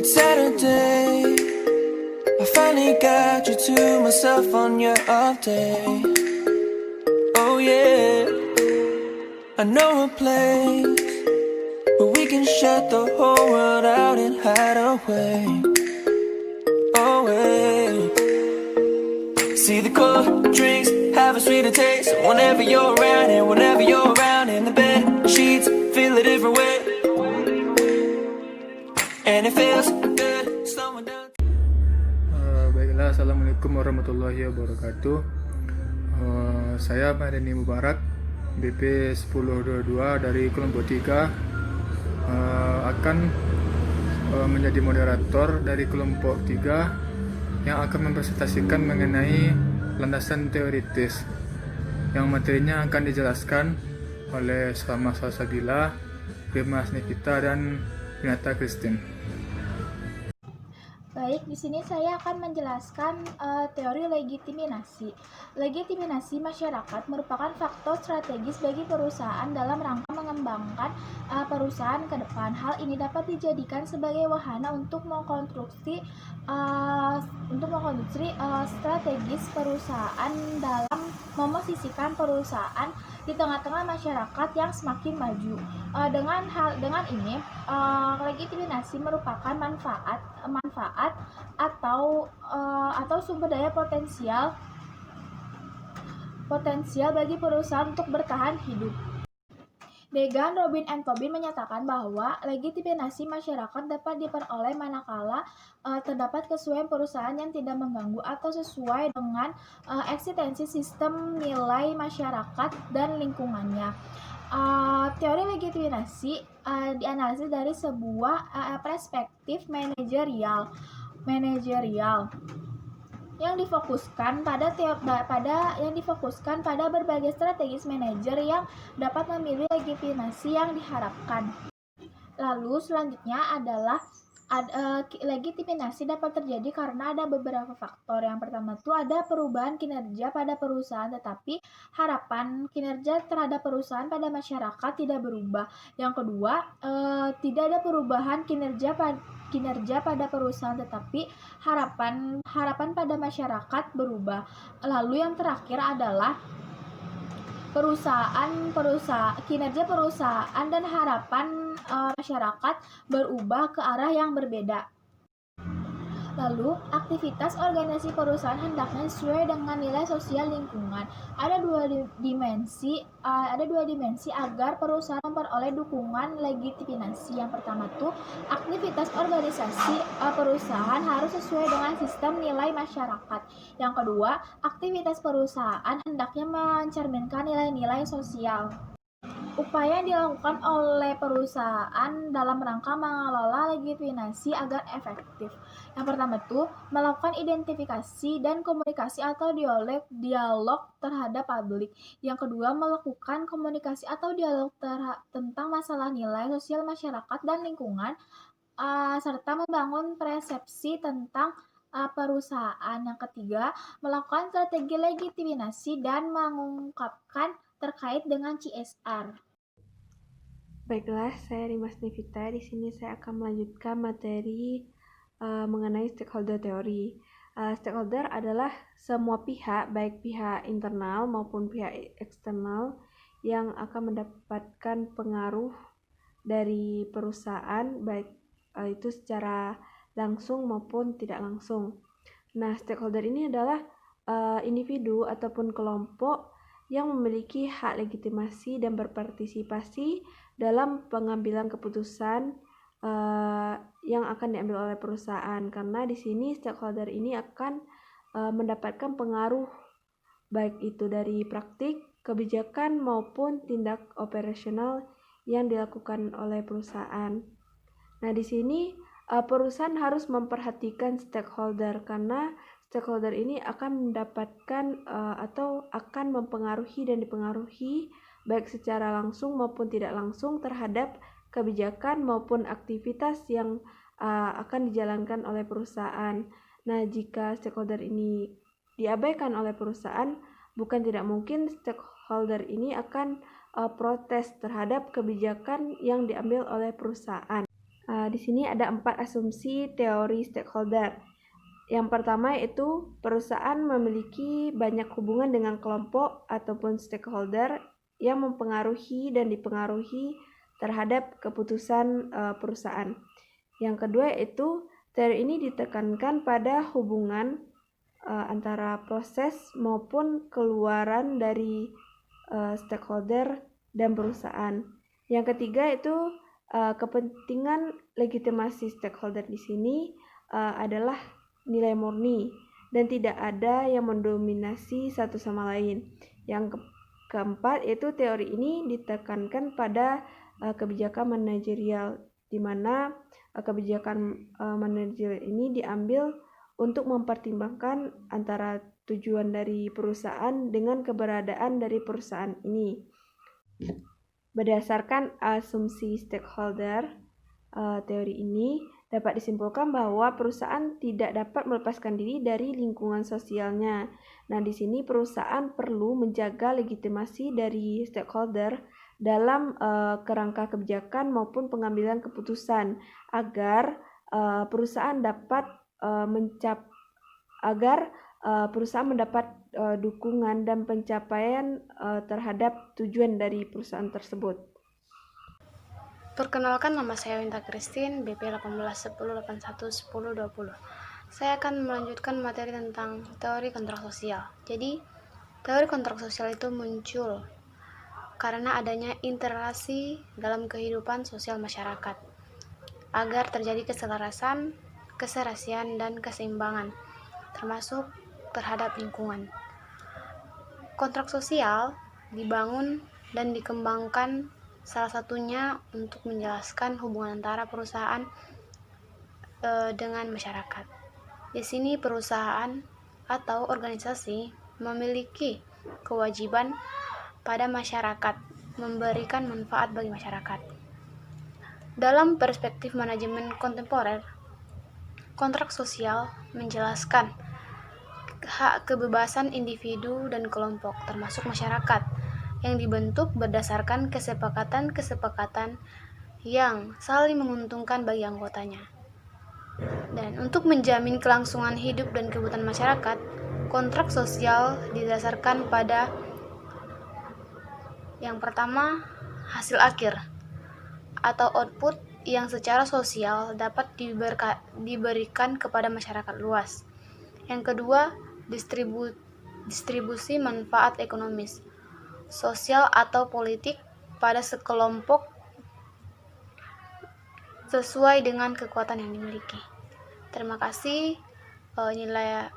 Saturday, I finally got you to myself on your off day. Oh yeah, I know a place where we can shut the whole world out and hide away. Oh wait, see the cold drinks have a sweeter taste whenever you're around, and whenever you're around, and the bed sheets feel a different way, and it feels good slowing down. Baiklah, assalamualaikum warahmatullahi wabarakatuh. Saya Madani Mubarak, BP 1022 dari kelompok 3, akan menjadi moderator dari kelompok 3 yang akan mempresentasikan mengenai landasan teoritis yang materinya akan dijelaskan oleh Salma Salsabila, Firma Asnifita, dan Pinata Christine. Baik, di sini saya akan menjelaskan teori legitimasi. Legitimasi masyarakat merupakan faktor strategis bagi perusahaan dalam rangka mengembangkan perusahaan ke depan. Hal ini dapat dijadikan sebagai wahana untuk mengkonstruksi strategis perusahaan dalam memosisikan perusahaan di tengah-tengah masyarakat yang semakin maju. Dengan ini, legitimasi merupakan manfaat atau sumber daya potensial bagi perusahaan untuk bertahan hidup. Degan, Robin, and Tobin menyatakan bahwa legitimasi masyarakat dapat diperoleh manakala terdapat kesesuaian perusahaan yang tidak mengganggu atau sesuai dengan eksistensi sistem nilai masyarakat dan lingkungannya. Teori legitimasi dianalisis dari sebuah perspektif manajerial yang difokuskan pada berbagai strategis manajer yang dapat memilih legitimasi yang diharapkan. Lalu selanjutnya adalah legitimasi dapat terjadi karena ada beberapa faktor. Yang pertama itu ada perubahan kinerja pada perusahaan, tetapi harapan kinerja terhadap perusahaan pada masyarakat tidak berubah. Yang kedua, tidak ada perubahan kinerja pada perusahaan, tetapi harapan pada masyarakat berubah. Lalu yang terakhir adalah kinerja perusahaan dan harapan masyarakat berubah ke arah yang berbeda. Lalu, aktivitas organisasi perusahaan hendaknya sesuai dengan nilai sosial lingkungan. Ada dua dimensi agar perusahaan memperoleh dukungan legitimasi. Yang pertama tuh, aktivitas organisasi perusahaan harus sesuai dengan sistem nilai masyarakat. Yang kedua, aktivitas perusahaan hendaknya mencerminkan nilai-nilai sosial. Upaya yang dilakukan oleh perusahaan dalam rangka mengelola legitimasi agar efektif. Yang pertama itu melakukan identifikasi dan komunikasi atau dialog terhadap publik. Yang kedua, melakukan komunikasi atau dialog tentang masalah nilai sosial masyarakat dan lingkungan, serta membangun persepsi tentang perusahaan. Yang ketiga, melakukan strategi legitimasi dan mengungkapkan terkait dengan CSR. Baiklah, saya Rimas Nivita. Di sini saya akan melanjutkan materi mengenai stakeholder teori. Stakeholder adalah semua pihak, baik pihak internal maupun pihak eksternal, yang akan mendapatkan pengaruh dari perusahaan, baik itu secara langsung maupun tidak langsung. Nah, stakeholder ini adalah individu ataupun kelompok yang memiliki hak legitimasi dan berpartisipasi dalam pengambilan keputusan yang akan diambil oleh perusahaan, karena di sini stakeholder ini akan mendapatkan pengaruh baik itu dari praktik, kebijakan maupun tindak operasional yang dilakukan oleh perusahaan. Nah, di sini perusahaan harus memperhatikan stakeholder, karena stakeholder ini akan mendapatkan atau akan mempengaruhi dan dipengaruhi baik secara langsung maupun tidak langsung terhadap kebijakan maupun aktivitas yang akan dijalankan oleh perusahaan. Nah, jika stakeholder ini diabaikan oleh perusahaan, bukan tidak mungkin stakeholder ini akan protes terhadap kebijakan yang diambil oleh perusahaan. Di sini ada 4 asumsi teori stakeholder. Yang pertama yaitu perusahaan memiliki banyak hubungan dengan kelompok ataupun stakeholder yang mempengaruhi dan dipengaruhi terhadap keputusan perusahaan. Yang kedua yaitu teori ini ditekankan pada hubungan antara proses maupun keluaran dari stakeholder dan perusahaan. Yang ketiga itu kepentingan legitimasi stakeholder di sini adalah nilai murni dan tidak ada yang mendominasi satu sama lain. Yang keempat yaitu teori ini ditekankan pada kebijakan manajerial, di mana kebijakan manajerial ini diambil untuk mempertimbangkan antara tujuan dari perusahaan dengan keberadaan dari perusahaan ini. Berdasarkan asumsi stakeholder, teori ini dapat disimpulkan bahwa perusahaan tidak dapat melepaskan diri dari lingkungan sosialnya. Nah, di sini perusahaan perlu menjaga legitimasi dari stakeholder dalam kerangka kebijakan maupun pengambilan keputusan agar perusahaan dapat mendapat dukungan dan pencapaian terhadap tujuan dari perusahaan tersebut. Perkenalkan, nama saya Winta Christine, BP 1810811020. Saya akan melanjutkan materi tentang teori kontrak sosial. Jadi, teori kontrak sosial itu muncul karena adanya interelasi dalam kehidupan sosial masyarakat agar terjadi keselarasan, keserasian, dan keseimbangan, termasuk terhadap lingkungan. Kontrak sosial dibangun dan dikembangkan salah satunya untuk menjelaskan hubungan antara perusahaan dengan masyarakat. Di sini perusahaan atau organisasi memiliki kewajiban pada masyarakat memberikan manfaat bagi masyarakat. Dalam perspektif manajemen kontemporer, kontrak sosial menjelaskan hak kebebasan individu dan kelompok termasuk masyarakat yang dibentuk berdasarkan kesepakatan-kesepakatan yang saling menguntungkan bagi anggotanya. Dan untuk menjamin kelangsungan hidup dan kebutuhan masyarakat, kontrak sosial didasarkan pada yang pertama, hasil akhir atau output yang secara sosial dapat diberikan kepada masyarakat luas. Yang kedua, distribusi manfaat ekonomis, sosial atau politik pada sekelompok sesuai dengan kekuatan yang dimiliki. Terima kasih. Nilai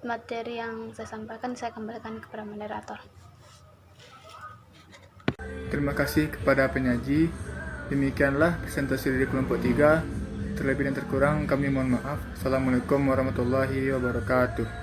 materi yang saya sampaikan saya kembalikan kepada moderator. Terima kasih kepada penyaji. Demikianlah presentasi dari kelompok 3. Terlebih dan terkurang kami mohon maaf. Assalamualaikum warahmatullahi wabarakatuh.